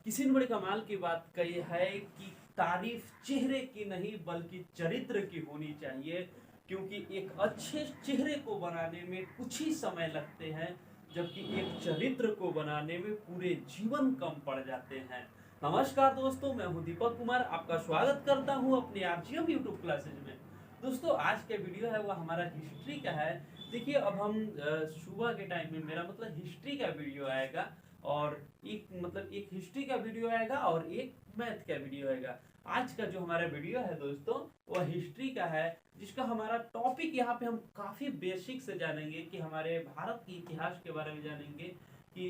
किसी ने बड़े कमाल की बात कही है कि तारीफ चेहरे की नहीं बल्कि चरित्र की होनी चाहिए, क्योंकि एक अच्छे चेहरे को बनाने में कुछ ही समय लगते हैं, जबकि एक चरित्र को बनाने में पूरे जीवन कम पड़ जाते हैं। नमस्कार दोस्तों, मैं हूं दीपक कुमार, आपका स्वागत करता हूं अपने आरजीएम यूट्यूब क्लासेज में। दोस्तों, आज का वीडियो है वो हमारा हिस्ट्री का है। देखिए, अब हम सुबह के टाइम में मेरा मतलब हिस्ट्री का वीडियो आएगा, और एक हिस्ट्री का वीडियो आएगा और एक मैथ का वीडियो आएगा। आज का जो हमारा वीडियो है दोस्तों, वह हिस्ट्री का है, जिसका हमारा टॉपिक यहाँ पे हम काफी बेसिक से जानेंगे कि हमारे भारत के इतिहास के बारे में जानेंगे कि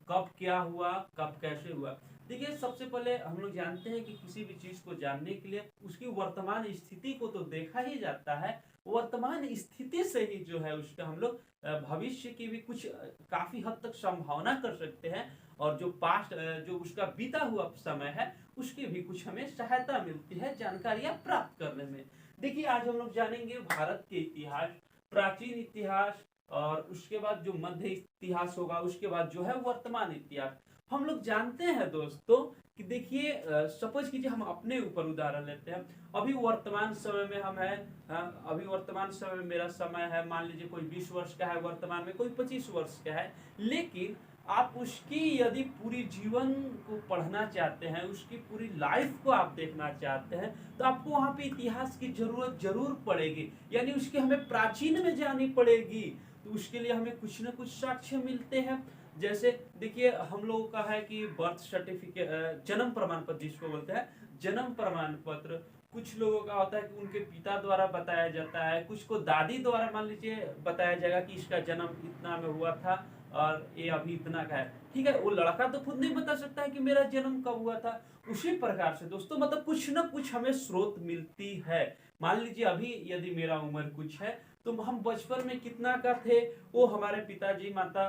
कब क्या हुआ, कब कैसे हुआ। देखिए, सबसे पहले हम लोग जानते हैं कि किसी भी चीज को जानने के लिए उसकी वर्तमान स्थिति को तो देखा ही जाता है। वर्तमान स्थिति से ही जो है उसका हम लोग भविष्य की भी कुछ काफी हद तक संभावना कर सकते हैं, और जो पास्ट जो उसका बीता हुआ समय है उसकी भी कुछ हमें सहायता मिलती है जानकारियां प्राप्त करने में। देखिए, आज हम लोग जानेंगे भारत के इतिहास, प्राचीन इतिहास, और उसके बाद जो मध्य इतिहास होगा, उसके बाद जो है वर्तमान इतिहास। हम लोग जानते हैं दोस्तों कि देखिए, सपोज कीजिए हम अपने ऊपर उदाहरण लेते हैं। अभी वर्तमान समय में हम है, अभी वर्तमान समय में मेरा समय है, मान लीजिए कोई 20 वर्ष का है वर्तमान में, कोई 25 वर्ष का है। लेकिन आप उसकी यदि पूरी जीवन को पढ़ना चाहते हैं, उसकी पूरी लाइफ को आप देखना चाहते हैं, तो आपको वहां पे इतिहास की जरूरत जरूर पड़ेगी, यानी उसके हमें प्राचीन में जानी पड़ेगी। तो उसके लिए हमें कुछ न कुछ साक्ष्य मिलते हैं। जैसे देखिए, हम लोगों का है कि बर्थ सर्टिफिकेट, जन्म प्रमाण पत्र जिसको बोलते हैं, जन्म प्रमाण पत्र कुछ लोगों का होता है कि उनके पिता द्वारा बताया जाता है, कुछ को दादी द्वारा मान लीजिए बताया जाएगा कि इसका जन्म इतना में हुआ था और ये अभी इतना का है। ठीक है, वो लड़का तो खुद नहीं बता सकता है कि मेरा जन्म कब हुआ था। उसी प्रकार से दोस्तों, मतलब कुछ ना कुछ हमें स्रोत मिलती है। मान लीजिए अभी यदि मेरा उम्र कुछ है, तो हम बचपन में कितना का थे, वो हमारे पिताजी, माता,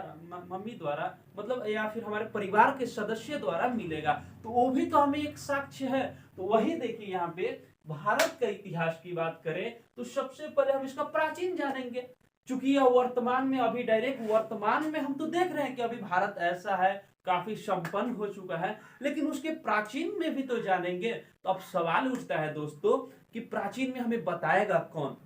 मम्मी द्वारा, मतलब या फिर हमारे परिवार के सदस्य द्वारा मिलेगा। तो वो भी तो हमें एक साक्ष्य है। तो वही देखिए, यहाँ पे भारत का इतिहास की बात करें तो सबसे पहले हम इसका प्राचीन जानेंगे। चूंकि यह वर्तमान में, अभी डायरेक्ट वर्तमान में हम तो देख रहे हैं कि अभी भारत ऐसा है, काफी संपन्न हो चुका है, लेकिन उसके प्राचीन में भी तो जानेंगे। तो अब सवाल उठता है दोस्तों कि प्राचीन में हमें बताएगा कौन।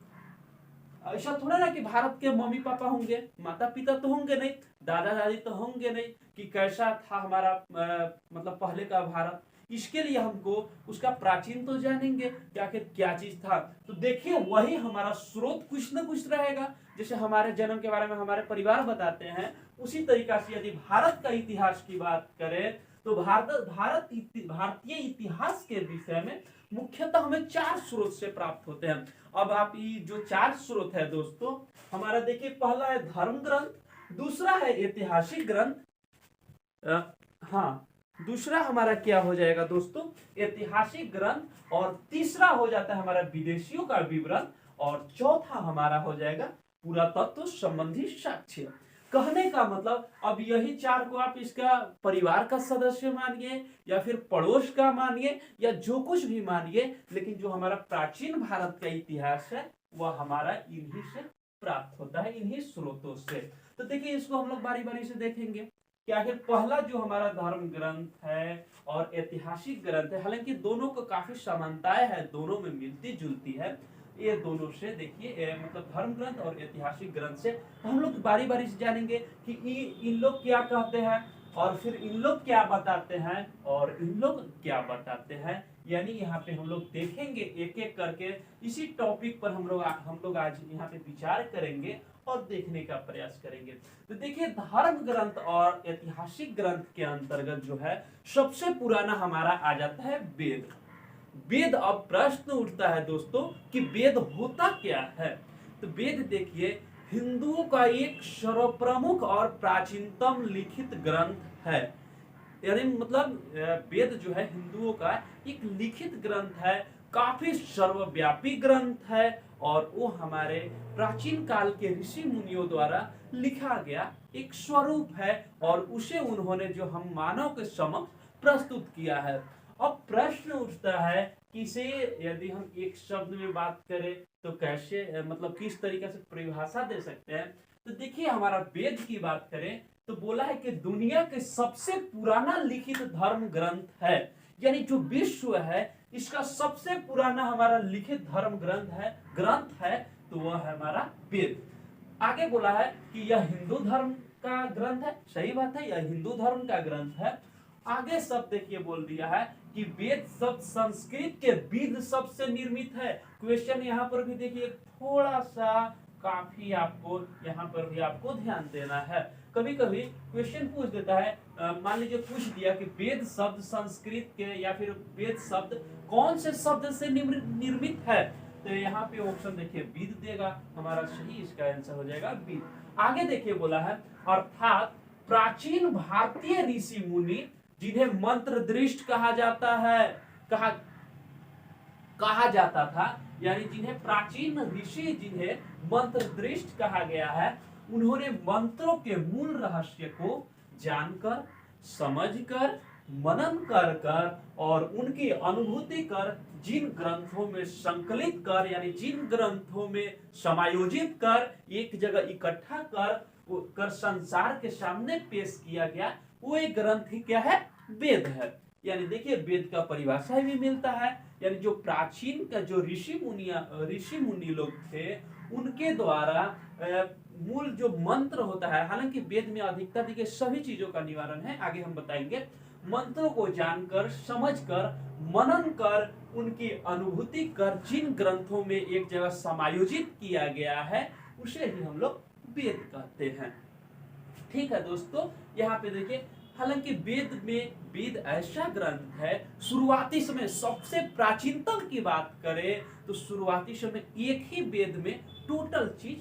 ऐसा थोड़ा ना कि भारत के मम्मी पापा होंगे, माता पिता तो होंगे नहीं, दादा दादी तो होंगे नहीं, कि कैसा था हमारा मतलब पहले का भारत। इसके लिए हमको उसका प्राचीन तो जानेंगे कि आखिर क्या चीज था। तो देखिए, वही हमारा स्रोत कुछ ना कुछ रहेगा। जैसे हमारे जन्म के बारे में हमारे परिवार बताते हैं, उसी तरीका से यदि भारत का इतिहास की बात करें तो भारतीय इतिहास के विषय में मुख्यतः हमें 4 स्रोत से प्राप्त होते हैं। अब आप ये जो 4 स्रोत है दोस्तों, हमारा देखिए, पहला है धर्म ग्रंथ, दूसरा है ऐतिहासिक ग्रंथ, हाँ, दूसरा हमारा क्या हो जाएगा दोस्तों, ऐतिहासिक ग्रंथ, और तीसरा हो जाता है हमारा विदेशियों का विवरण, और चौथा हमारा हो जाएगा पुरातत्व संबंधी साक्ष्य। कहने का मतलब, अब यही 4 को आप इसका परिवार का सदस्य मानिए या फिर पड़ोस का मानिए या जो कुछ भी मानिए, लेकिन जो हमारा प्राचीन भारत का इतिहास है वह हमारा इन्हीं से प्राप्त होता है, इन्हीं स्रोतों से। तो देखिए, इसको हम लोग बारी बारी से देखेंगे कि आखिर पहला जो हमारा धर्म ग्रंथ है और ऐतिहासिक ग्रंथ है, हालांकि दोनों को काफी समानताएं है, दोनों में मिलती जुलती है। ये दोनों से देखिए, मतलब धर्म ग्रंथ और ऐतिहासिक ग्रंथ से हम लोग बारी बारी से जानेंगे कि इन लोग क्या कहते हैं, और फिर इन लोग क्या बताते हैं, और इन लोग क्या बताते हैं। यानी यहाँ पे हम लोग देखेंगे एक एक करके। इसी टॉपिक पर हम लोग आज यहाँ पे विचार करेंगे और देखने का प्रयास करेंगे। तो देखिए, धर्म ग्रंथ और ऐतिहासिक ग्रंथ के अंतर्गत जो है सबसे पुराना हमारा आ जाता है वेद। वेद, अब प्रश्न उठता है दोस्तों कि वेद होता क्या है। तो वेद देखिए, हिंदुओं का एक सर्वप्रमुख और प्राचीनतम लिखित ग्रंथ है। यानी मतलब वेद जो है हिंदुओं का एक लिखित ग्रंथ है, काफी सर्वव्यापी ग्रंथ है, और वो हमारे प्राचीन काल के ऋषि मुनियों द्वारा लिखा गया एक स्वरूप है, और उसे उन्होंने जो हम मानव के समक्ष प्रस्तुत किया है। अब प्रश्न उठता है कि इसे यदि हम एक शब्द में बात करें तो कैसे, मतलब किस तरीके से परिभाषा दे सकते हैं। तो देखिए, हमारा वेद की बात करें तो बोला है कि दुनिया के सबसे पुराना लिखित धर्म ग्रंथ है, यानी जो विश्व है इसका सबसे पुराना हमारा लिखित धर्म ग्रंथ है तो वह है हमारा वेद। आगे बोला है कि यह हिंदू धर्म का ग्रंथ है, सही बात है, यह हिंदू धर्म का ग्रंथ है। आगे शब्द देखिए बोल दिया है कि वेद शब्द संस्कृत के वेद शब्द से निर्मित है। क्वेश्चन यहाँ पर भी देखिए थोड़ा सा काफी आपको यहाँ पर भी आपको ध्यान देना है। कभी कभी क्वेश्चन पूछ देता है, मान लीजिए पूछ दिया कि वेद शब्द संस्कृत के या फिर वेद शब्द कौन से शब्द से निर्मित है, तो यहाँ पे ऑप्शन देखिए वेद देगा, हमारा सही इसका आंसर हो जाएगा वेद। आगे देखिए बोला है अर्थात प्राचीन भारतीय ऋषि मुनि जिन्हें मंत्र दृष्ट कहा जाता था, यानी जिन्हें प्राचीन ऋषि जिन्हें मंत्र दृष्ट कहा गया है, उन्होंने मंत्रों के मूल रहस्य को जानकर, समझकर, मनन कर और उनकी अनुभूति कर जिन ग्रंथों में संकलित कर, यानी जिन ग्रंथों में समायोजित कर एक जगह इकट्ठा कर संसार के सामने पेश किया गया, वो एक ग्रंथ ही क्या है, वेद है। यानी देखिए वेद का परिभाषा भी मिलता है, यानी जो प्राचीन का जो ऋषि मुनि लोग थे उनके द्वारा मूल जो मंत्र होता है, हालांकि वेद में अधिकतर देखिए सभी चीजों का निवारण है, आगे हम बताएंगे, मंत्रों को जानकर, समझकर, मनन कर, उनकी अनुभूति कर जिन ग्रंथों में एक जगह समायोजित किया गया है उसे ही हम लोग वेद कहते हैं। ठीक है दोस्तों, यहाँ पे देखिए हालांकि वेद ऐसा ग्रंथ है, शुरुआती समय सबसे प्राचीनतम की बात करें तो शुरुआती समय एक ही वेद में टोटल चीज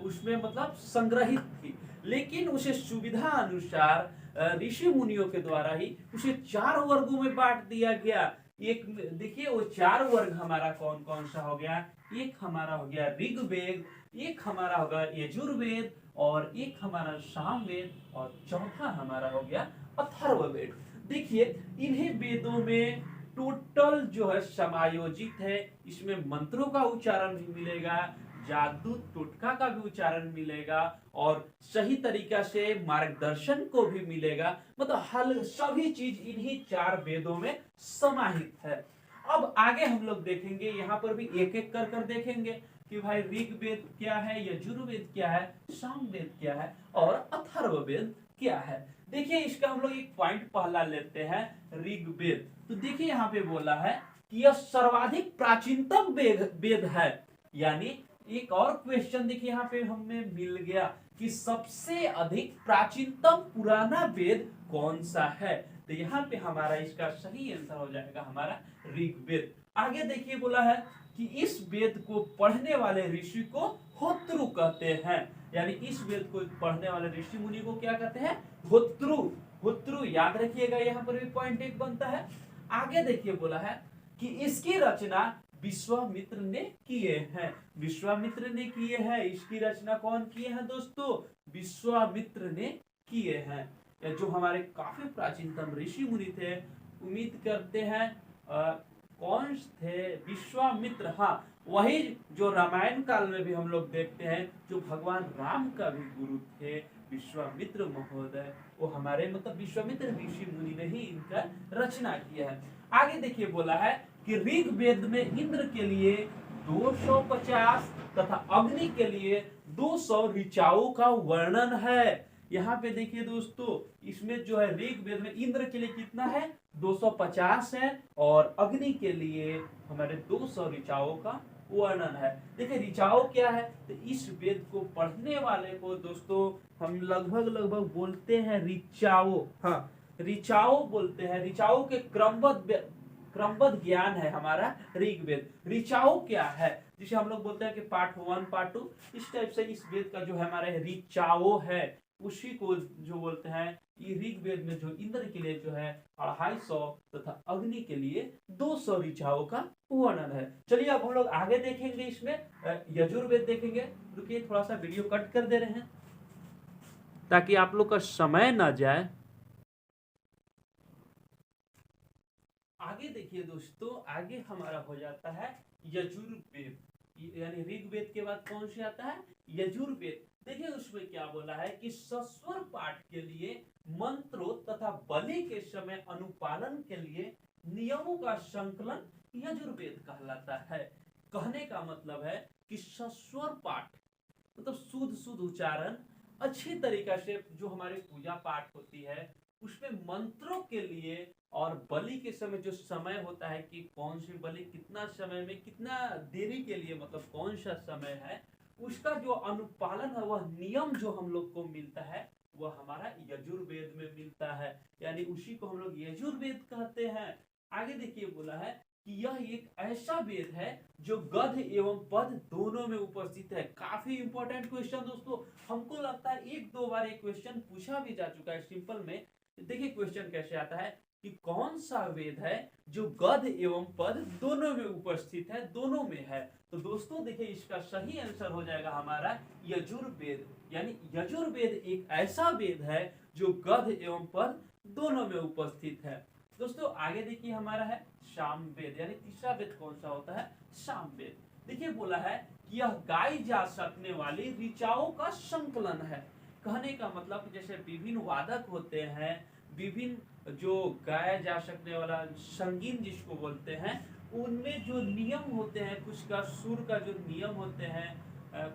उसमें मतलब संग्रहित थी, लेकिन उसे सुविधा अनुसार ऋषि मुनियों के द्वारा ही उसे 4 वर्गों में बांट दिया गया। एक देखिए वो 4 वर्ग हमारा कौन कौन सा हो गया, एक हमारा हो गया ऋग्वेद, एक हमारा होगा यजुर्वेद और एक हमारा सामवेद और चौथा हमारा हो गया अथर्ववेद। देखिए इन्हीं वेदों में टोटल जो है समायोजित है, इसमें मंत्रों का उच्चारण भी मिलेगा, जादू टोटका का भी उच्चारण मिलेगा और सही तरीका से मार्गदर्शन को भी मिलेगा, मतलब हल सभी चीज इन्हीं 4 वेदों में समाहित है। अब आगे हम लोग देखेंगे, यहाँ पर भी एक एक कर देखेंगे कि भाई ऋग्वेद क्या है, यजुर्वेद क्या है, सामवेद क्या है और अथर्ववेद क्या है। देखिए इसका हम लोग एक पॉइंट पहला लेते हैं, ऋग्वेद। तो देखिए यहाँ पे बोला है कि यह सर्वाधिक प्राचीनतम वेद है, यानी एक और क्वेश्चन देखिए यहाँ पे हमें मिल गया कि सबसे अधिक प्राचीनतम पुराना वेद कौन सा है, तो यहाँ पे हमारा इसका सही आंसर हो जाएगा हमारा ऋग्वेद। आगे देखिए बोला है कि इस वेद को पढ़ने वाले ऋषि को होत्रु कहते हैं, यानी इस वेद को पढ़ने वाले ऋषि मुनि को क्या कहते हैं, होत्रु। होत्रु याद रखिएगा, यहाँ पर भी पॉइंट 1 बनता है। आगे देखिए बोला है कि इसकी रचना विश्वामित्र ने किए हैं, विश्वामित्र ने किए हैं, इसकी रचना कौन किए हैं दोस्तों, विश्वामित्र ने किए हैं, जो हमारे काफी प्राचीनतम ऋषि मुनि थे। उम्मीद करते हैं कौन थे, विश्वामित्र, हाँ वही जो रामायण काल में भी हम लोग देखते हैं जो भगवान राम का भी गुरु थे, विश्वामित्र महोदय, वो हमारे मतलब विश्वामित्र ऋषि मुनि ने ही इनका रचना किया है। आगे देखिए बोला है कि ऋग्वेद में इंद्र के लिए 250 तथा अग्नि के लिए 200 ऋचाओं का वर्णन है। यहाँ पे देखिए दोस्तों, इसमें जो है ऋग्वेद में इंद्र के लिए कितना है, 250 है और अग्नि के लिए हमारे 200 ऋचाओं का वर्णन है। देखिए ऋचाओं क्या है, तो इस वेद को पढ़ने वाले को दोस्तों हम लगभग बोलते हैं ऋचाओ, हाँ ऋचाओ बोलते हैं। ऋचाओं के क्रमबद्ध ज्ञान है हमारा ऋग्वेद। ऋचाओ क्या है, जिसे हम लोग बोलते हैं कि पार्ट 1 पार्ट 2, इस टाइप से इस वेद का जो है हमारे ऋचाओ है, उसी को जो बोलते हैं। ये ऋग्वेद में जो इंद्र के लिए जो है 250 तथा अग्नि के लिए 200 ऋचाओं का वर्णन है। चलिए अब हम लोग आगे देखेंगे, इसमें यजुर्वेद देखेंगे। रुकिए थोड़ा सा वीडियो कट कर दे रहे हैं ताकि आप लोग का समय ना जाए। आगे देखिए दोस्तों, आगे हमारा हो जाता है यजुर्वेद, यानी ऋग्वेद के बाद कौन से आता है, यजुर्वेद। देखिए उसमें क्या बोला है कि सस्वर पाठ के लिए मंत्रों तथा बलि के समय अनुपालन के लिए नियमों का संकलन यजुर्वेद कहलाता है। कहने का मतलब है कि सस्वर पाठ मतलब शुद्ध शुद्ध उच्चारण, अच्छी तरीका से जो हमारी पूजा पाठ होती है उसमें मंत्रों के लिए और बलि के समय जो समय होता है कि कौन सी बलि कितना समय में कितना देरी के लिए मतलब कौन सा समय है, उसका जो अनुपालन है वह नियम जो हम लोग को मिलता है वह हमारा यजुर्वेद में मिलता है, यानी उसी को हम लोग यजुर्वेद कहते हैं। आगे देखिए बोला है कि यह एक ऐसा वेद है जो गद्य एवं पद दोनों में उपस्थित है। काफी इंपॉर्टेंट क्वेश्चन दोस्तों, हमको लगता है एक दो बार एक क्वेश्चन पूछा भी जा चुका है सिंपल में। देखिए क्वेश्चन कैसे आता है कि कौन सा वेद है जो गद्य एवं पद दोनों में उपस्थित है, दोनों में है। तो दोस्तों देखिए इसका सही आंसर हो जाएगा हमारा यजुर्वेद, यानी यजुर्वेद एक ऐसा वेद है जो गद्य एवं पद दोनों में उपस्थित है। दोस्तों आगे देखिए हमारा है सामवेद, यानी तीसरा वेद कौन सा होता है, सामवेद। देखिए बोला है कि यह गाई जा सकने वाली ऋचाओं का संकलन है। कहने का मतलब जैसे विभिन्न वादक होते हैं, विभिन्न जो गाया जा सकने वाला संगीत जिसको बोलते हैं, उनमें जो नियम होते हैं, कुछ का सुर का जो नियम होते हैं,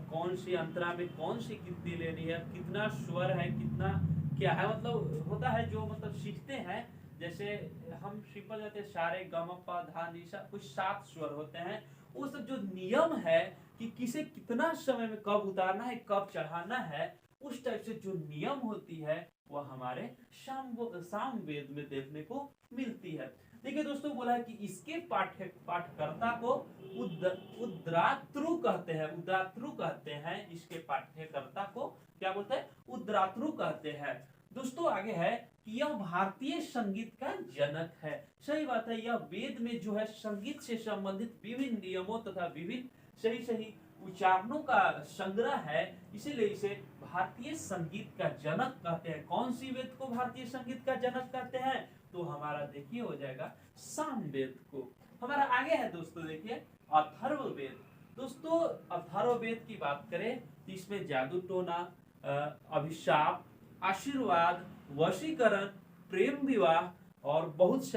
कौन सी अंतरा में कौन सी कितनी लेनी है, कितना स्वर है, कितना क्या है, मतलब होता है जो मतलब सीखते हैं। जैसे हम सिंपल जाते हैं सारे गम प धा नि सा, कुछ 7 स्वर होते हैं। वो सब जो नियम है कि किसे कितना समय में कब उतारना है कब चढ़ाना है, उस टाइप से जो नियम होती है वह हमारे सामवेद में देखने को मिलती है। देखिए दोस्तों बोला है कि इसके पाठकर्ता को उद्रातृ कहते हैं, उद्रातृ कहते हैं। इसके पाठ्यकर्ता को क्या बोलते हैं, उद्रातृ कहते हैं। दोस्तों आगे है कि यह भारतीय संगीत का जनक है। सही बात है, यह वेद में जो है संगीत से संबंधित विभिन्न नियमों तथा विभिन्न सही सही उच्चारणों का संग्रह है, इसीलिए इसे भारतीय संगीत का जनक कहते हैं। कौन सी वेद को भारतीय संगीत का जनक कहते हैं, तो हमारा देखिए हो जाएगा सामवेद को। हमारा आगे है दोस्तों देखिए अथर्ववेद। दोस्तों अथर्ववेद की बात करें तो इसमें जादू टोना, अभिशाप, आशीर्वाद, वशीकरण, प्रेम विवाह और बहुत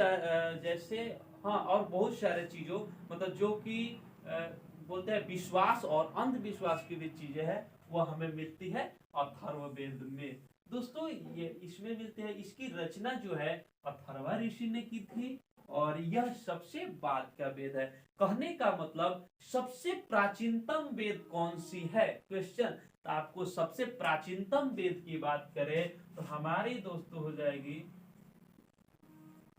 जैसे हाँ और बहुत सारे चीजों मतलब जो कि बोलते हैं विश्वास और अंधविश्वास की भी चीजें हैं वह हमें मिलती है अथर्ववेद में। दोस्तों ये इसमें मिलते हैं। इसकी रचना जो है अथर्वा ऋषि ने की थी और यह सबसे बाद का वेद है। कहने का मतलब सबसे प्राचीनतम वेद कौन सी है, क्वेश्चन। तो आपको सबसे प्राचीनतम वेद की बात करें तो हमारी दोस्तों हो जाएगी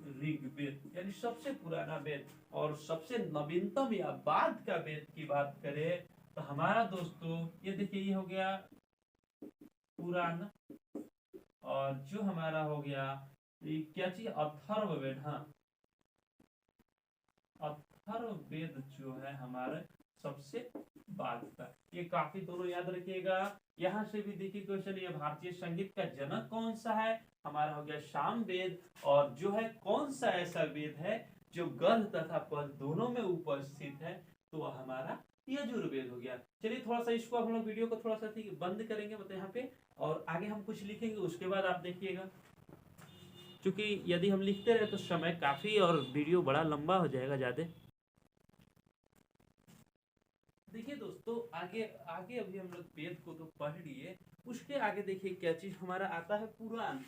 ऋग्वेद, यानी सबसे पुराना वेद। और सबसे नवीनतम या बाद का वेद की बात करें तो हमारा दोस्तों ये देखिए ये हो गया पुराण, और जो हमारा हो गया क्या चीज अथर्ववेद। हाँ अथर्ववेद जो है हमारे सबसे बाद का। ये काफी दोनों याद रखिएगा। यहाँ से भी देखिए क्वेश्चन, ये भारतीय संगीत का जनक कौन सा है, हमारा हो गया सामवेद। और जो है कौन सा ऐसा वेद है जो गद्य तथा पद दोनों में उपस्थित है, तो वह हमारा यजुर्वेद हो गया। चलिए थोड़ा सा इसको हम लोग वीडियो को थोड़ा सा बंद करेंगे मतलब यहाँ पे, और आगे हम कुछ लिखेंगे उसके बाद आप देखिएगा, क्योंकि यदि हम लिखते रहे तो समय काफी और वीडियो बड़ा लंबा हो जाएगा ज्यादा। देखिए दोस्तों आगे आगे अभी हम लोग वेद को तो पढ़ लिए, उसके आगे देखिए क्या चीज हमारा आता है पुराण।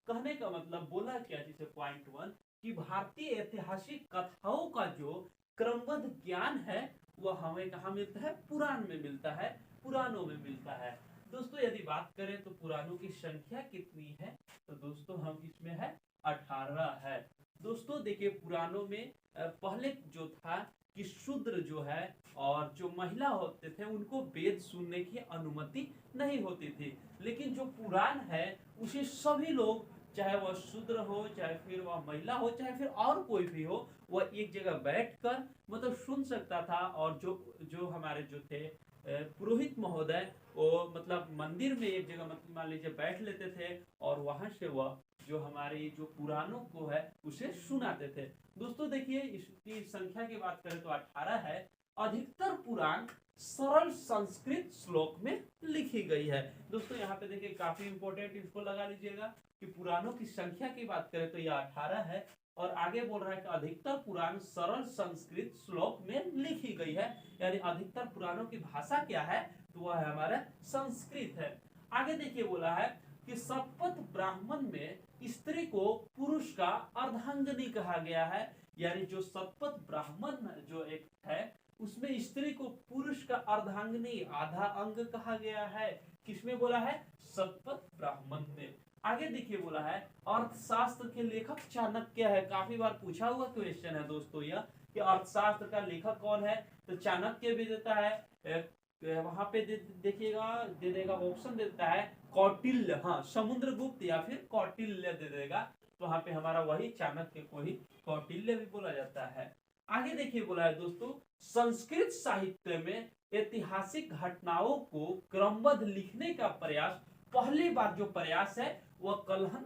कहने का मतलब बोला क्या चीज है, पॉइंट 1 कि भारतीय ऐतिहासिक कथाओं का जो क्रमबद्ध ज्ञान है वह हमें कहाँ मिलता है, पुराण में मिलता है, पुराणों में मिलता है। दोस्तों यदि बात करें तो पुराणों की संख्या कितनी है, तो दोस्तों हम इसमें है 18 है। दोस्तों देखिए पुराणों में पहले जो था कि शूद्र जो है और जो महिला होते थे उनको वेद सुनने की अनुमति नहीं होती थी, लेकिन जो पुराण है उसे सभी लोग, चाहे वह शूद्र हो, चाहे फिर वह महिला हो, चाहे फिर और कोई भी हो, वह एक जगह बैठकर मतलब सुन सकता था। और जो जो हमारे जो थे पुरोहित महोदय, वो मतलब मंदिर में एक जगह मतलब मान लीजिए बैठ लेते थे और वहां से वह जो हमारी जो पुराणों को है उसे सुनाते थे। दोस्तों देखिए इसकी संख्या की बात करें तो 18 है। अधिकतर पुराण सरल संस्कृत श्लोक में लिखी गई है। दोस्तों यहाँ पे देखिए काफी इंपॉर्टेंट, इसको लगा लीजिएगा कि पुराणों की संख्या की बात करें तो यह 18 है और आगे बोल रहा है कि अधिकतर पुराण सरल संस्कृत श्लोक में लिखी गई है, यानी अधिकतर पुराणों की भाषा क्या है तो वह है हमारा संस्कृत है। आगे देखिए बोला है कि शतपथ ब्राह्मण में स्त्री को पुरुष का अर्धांगिनी कहा गया है, यानी जो शतपथ ब्राह्मण जो एक है उसमें स्त्री को पुरुष का अर्धांगिनी आधा अंग कहा गया है। किसमें बोला है? शतपथ ब्राह्मण में। आगे देखिए बोला है अर्थशास्त्र के लेखक चाणक्य है। काफी बार पूछा हुआ क्वेश्चन है दोस्तों यह कि अर्थशास्त्र का लेखक कौन है, तो चाणक्य भी देता है। वहां पे देखिएगा दे देगा ऑप्शन देता है कौटिल्य, हाँ समुद्रगुप्त या फिर कौटिल्य दे देगा, तो वहां पे हमारा वही चाणक्य को ही कौटिल्य भी बोला जाता है। आगे देखिए बोला है दोस्तों संस्कृत साहित्य में ऐतिहासिक घटनाओं को क्रमबद्ध लिखने का प्रयास, पहली बार जो प्रयास है वह कल्हान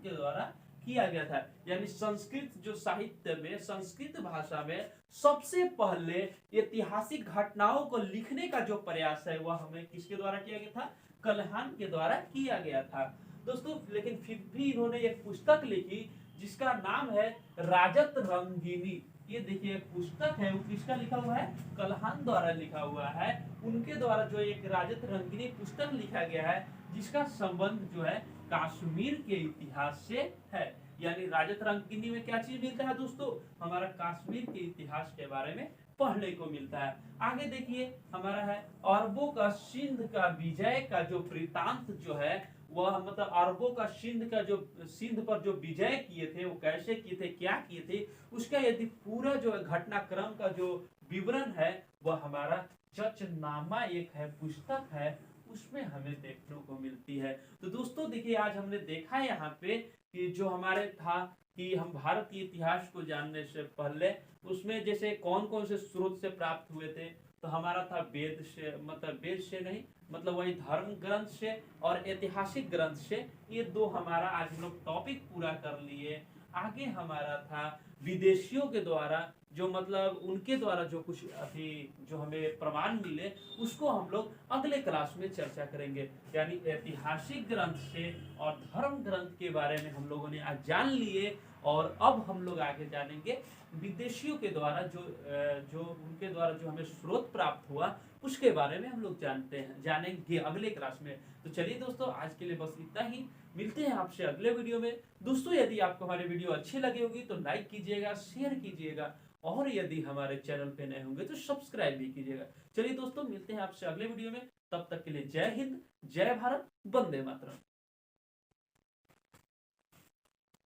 के द्वारा किया गया था। यानी संस्कृत जो साहित्य में, संस्कृत भाषा में सबसे पहले ऐतिहासिक घटनाओं को लिखने का जो प्रयास है वह हमें किसके द्वारा किया गया था? कल्हान के द्वारा किया गया था दोस्तों। लेकिन फिर भी इन्होंने एक पुस्तक लिखी जिसका नाम है राजत रंगिनी। ये देखिए पुस्तक है, वो किसका लिखा हुआ है? कल्हान द्वारा लिखा हुआ है। उनके द्वारा जो एक राजत रंगिनी पुस्तक लिखा गया है जिसका संबंध जो है कश्मीर के इतिहास से है। यानी राजत रंगिनी में क्या चीज मिलता है दोस्तों? हमारा कश्मीर के इतिहास के बारे में पढ़ने को मिलता है। आगे देखिए हमारा है अरबों का सिंध का विजय का जो वृतांत जो है वह मतलब अरबों का सिंध पर जो विजय किए थे वो कैसे किए थे, क्या किए थे, उसका यदि पूरा जो घटनाक्रम का जो विवरण है वह हमारा चचनामा एक है, पुस्तक है, उसमें हमें देखने को मिलती है। तो दोस्तों देखिए आज हमने देखा है यहाँ पे कि जो हमारे था कि हम भारतीय इतिहास को जानने से पहले उसमें जैसे कौन कौन से स्रोत से प्राप्त हुए थे, तो हमारा था वेद से, मतलब वेद से नहीं मतलब वही धर्म ग्रंथ से और ऐतिहासिक ग्रंथ से। ये दो हमारा आज हम लोग टॉपिक पूरा कर लिए। आगे हमारा था विदेशियों के द्वारा जो मतलब उनके द्वारा जो कुछ अभी जो हमें प्रमाण मिले उसको हम लोग अगले क्लास में चर्चा करेंगे। यानी ऐतिहासिक ग्रंथ से और धर्म ग्रंथ के बारे में हम लोगों ने आज जान लिए और अब हम लोग आगे जानेंगे विदेशियों के द्वारा जो उनके द्वारा जो हमें स्रोत प्राप्त हुआ उसके बारे में हम लोग जानेंगे अगले क्लास में। तो चलिए दोस्तों आज के लिए बस इतना ही, मिलते हैं आपसे अगले वीडियो में। दोस्तों यदि आपको हमारी वीडियो अच्छी लगी होगी तो लाइक कीजिएगा, शेयर कीजिएगा और यदि हमारे चैनल पे नए होंगे तो सब्सक्राइब भी कीजिएगा। चलिए दोस्तों मिलते हैं आपसे अगले वीडियो में, तब तक के लिए जय हिंद, जय भारत, वंदे मातरम।